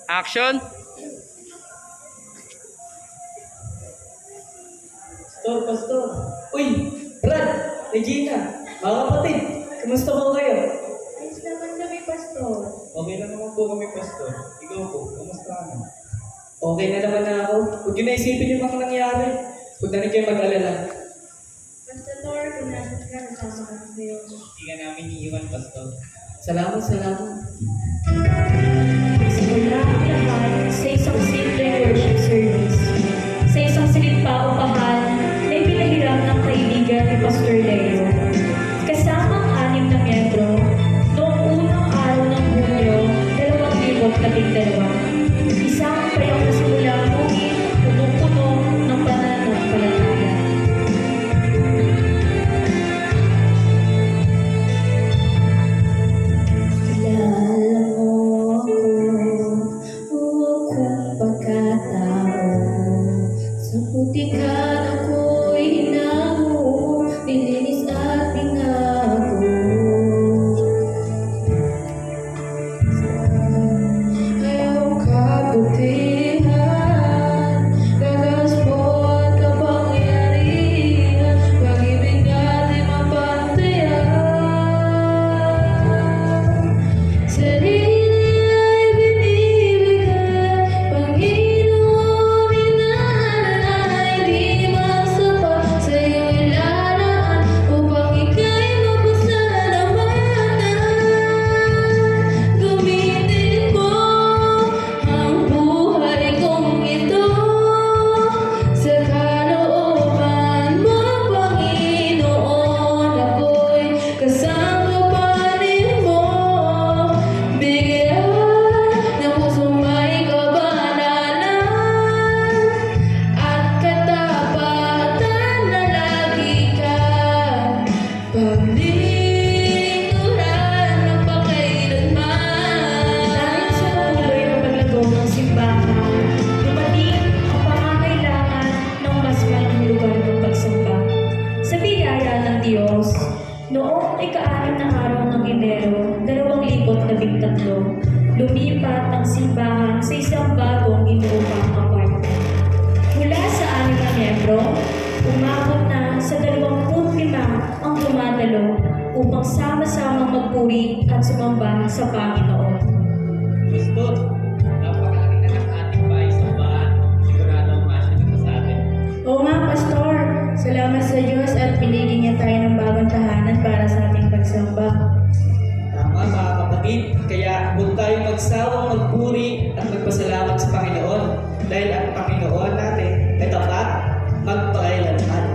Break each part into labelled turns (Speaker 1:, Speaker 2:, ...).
Speaker 1: Action!
Speaker 2: Pastor. Uy, Brad, Regina, mga kapatid, kumusta po kayo?
Speaker 3: Ayos naman kami, Pastor.
Speaker 4: Okay lang naman po kami, Pastor. Ikaw po, kamusta ka na?
Speaker 2: Okay na naman na ako. Huwag niyo na isipin yung mga nangyari. Huwag na rin kayo mag-alala.
Speaker 3: Pastor, kung nasan ka, nasama ka sa Diyos.
Speaker 4: Hindi ka namin iiwan, Pastor.
Speaker 2: Salamat.
Speaker 5: Simula ang lahat sa isang simple worship service. Sa isang silid paupahan na ipinahiram ng kaibigan ni Pastor Leo. Kasama ang 6 na miyembro, noong unang araw ng Hunyo, 2012. Isang payong na simula ngunit punong-puno ng pananampalataya. Kilala mo ako, kung pagkatao. Sa putikan ako'y hinango, nilinis at binago. Ayaw kabutihan, gagas mo at kapangyarihan, pag-ibig natin mapantayan. Sarili ay binibigay, Panginoon, inaalay, di magsapat sa iyong ilalaan, upang ika'y mapasalamatan. Gamitin mo ang buhay kong ito, sa kalooban mo, Panginoon, ako'y kasangapanin mo. Bigyan ng pusong may kabanalan at katapatan na lagi ka paglingkuran ng pakailanman. Dahil sa patuloy na paglago ng simbahan, dumating ang pangangailangan ng mas malaking lugar ng pagsamba. Sa biyaya ng Diyos, noong ika-6 na araw ng Enero, 2013, lumipat ang simbahan sa isang bagong inuupang apartment. Mula sa 6 na miyembro, umabot na sa 25 ang dumadalo upang sama-samang magpuri at sumamba sa Panginoon.
Speaker 4: Pastor, napakalaki na ng ating bahay sa bahan. Sigurado ang kasya nito sa atin.
Speaker 5: Oo nga, Pastor. Salamat sa Diyos at pinigyan niya tayo ng bagong tahanan para sa ating pagsamba.
Speaker 2: Tama mga kapatid, kaya huwag tayong magsawang magpuri at magpasalamat sa Panginoon dahil ang Panginoon natin ay tapat magpakailanman.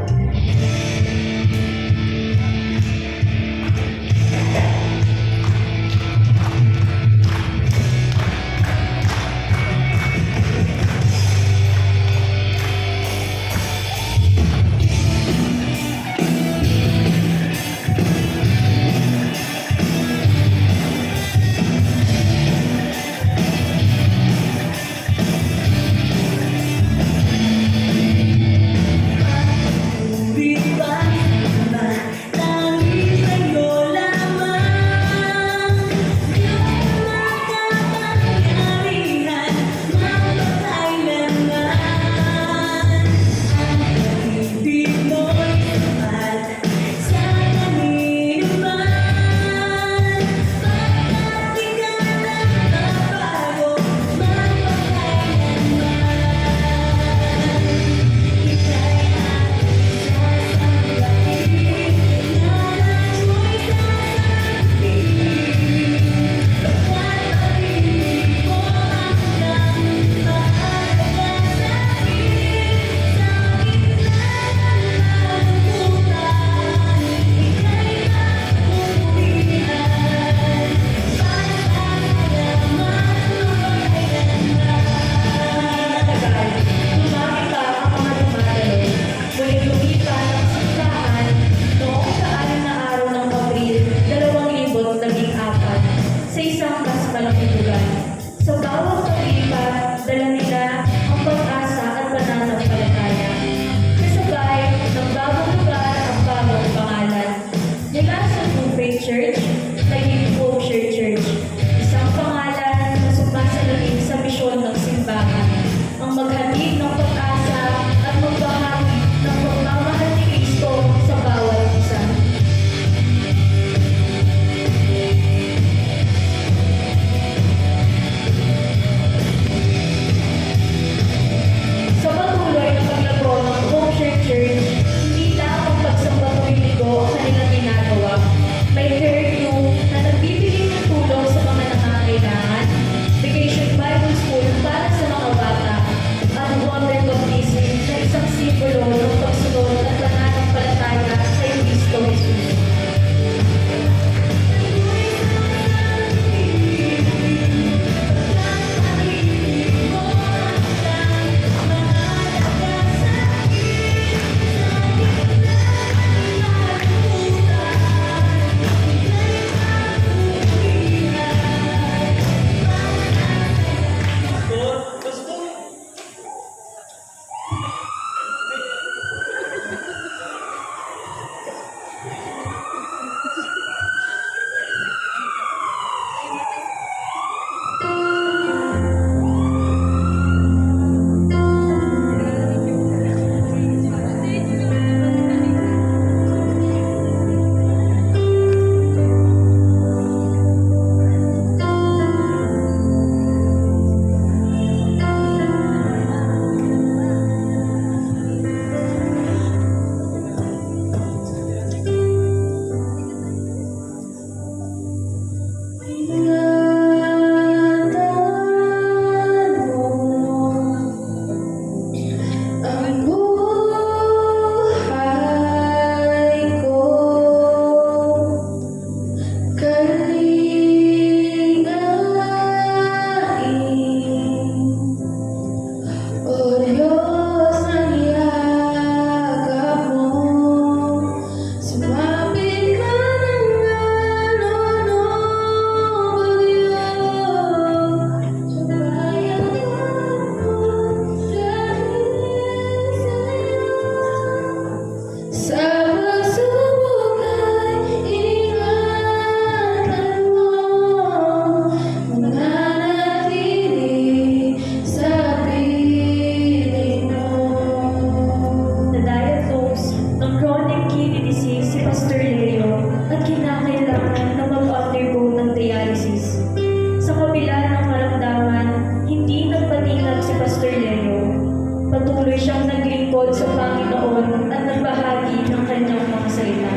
Speaker 5: naroon at nagbahagi ng kanyang mga salita.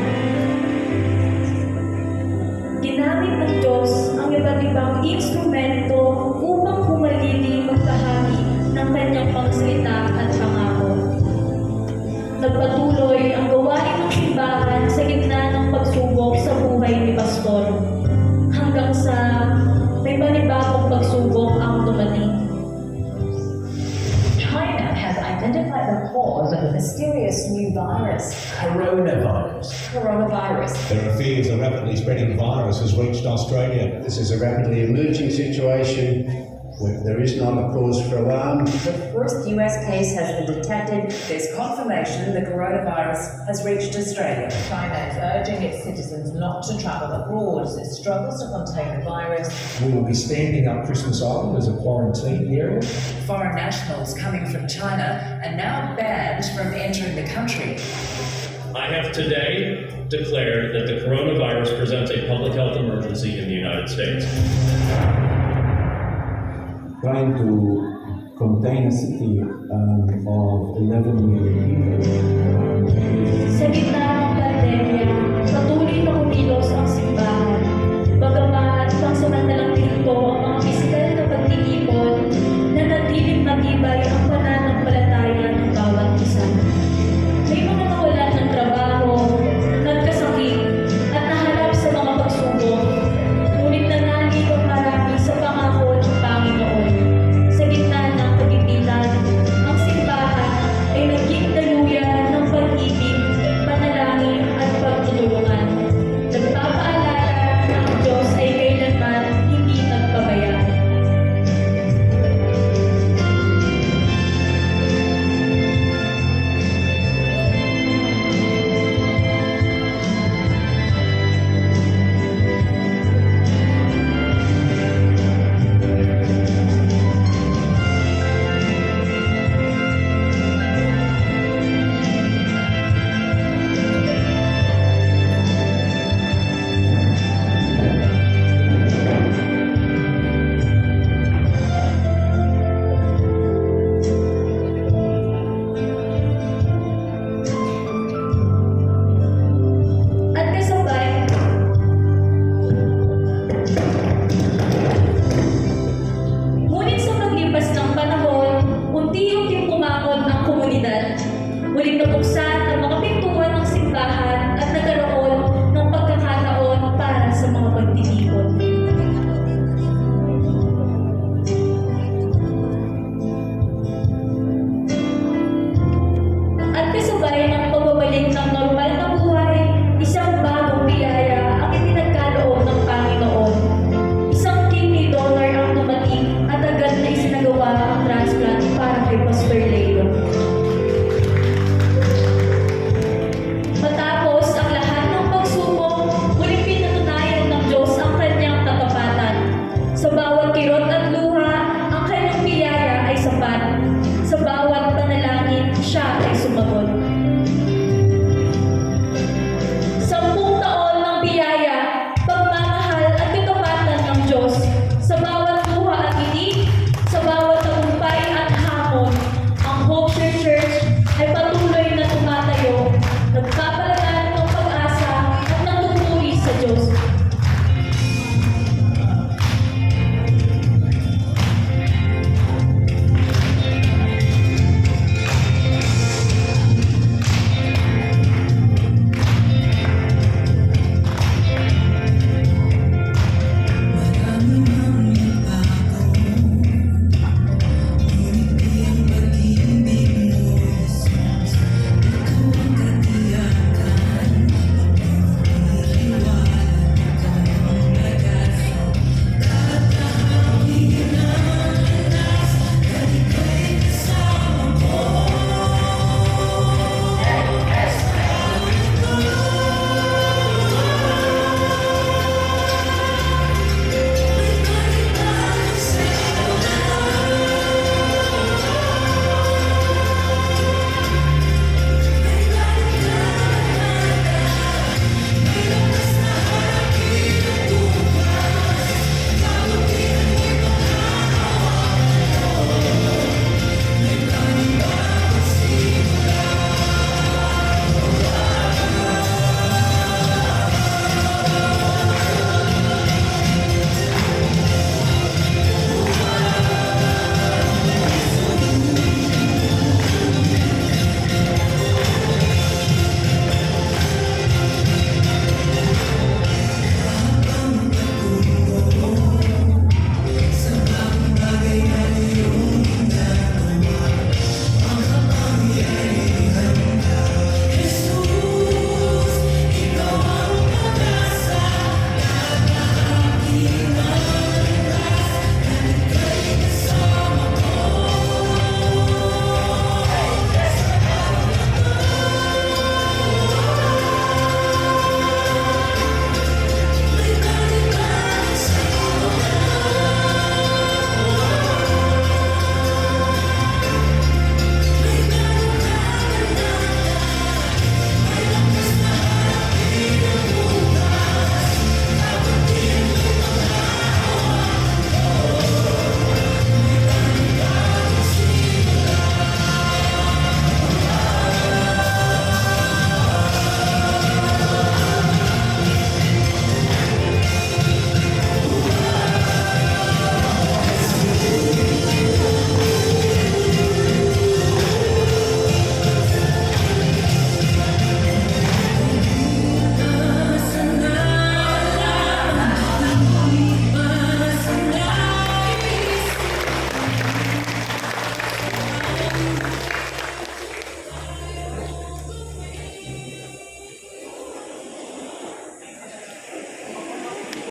Speaker 5: Ginamit ng Diyos ang iba't ibang instrumento upang humalili magbahagi ng kanyang pagsalita at pangako. Nagpatuloy ang gawain ng simbahan sa gitna ng pagsubok sa buhay ni Pastor, hanggang sa may panibagong pagsubok ang dumating.
Speaker 1: China has identified the cause of the mysterious new virus, coronavirus.
Speaker 6: There are fears a rapidly spreading virus has reached Australia.
Speaker 7: This is a rapidly emerging situation where there is not a cause for alarm.
Speaker 8: The first US case has been detected. There's confirmation the coronavirus has reached Australia.
Speaker 1: China is urging its citizens not to travel abroad as it struggles to contain the virus.
Speaker 9: We will be standing up Christmas Island as a quarantine area.
Speaker 8: Foreign nationals coming from China are now banned from entering the country.
Speaker 10: I have today declared that the coronavirus presents a public health emergency in the United States.
Speaker 11: Trying to contain a city of 11 million people.
Speaker 5: Sa gitna ng pandemya, patuloy na kumilos ang simbahan. Bagamat pangsamantalang pinto ang mga pisikal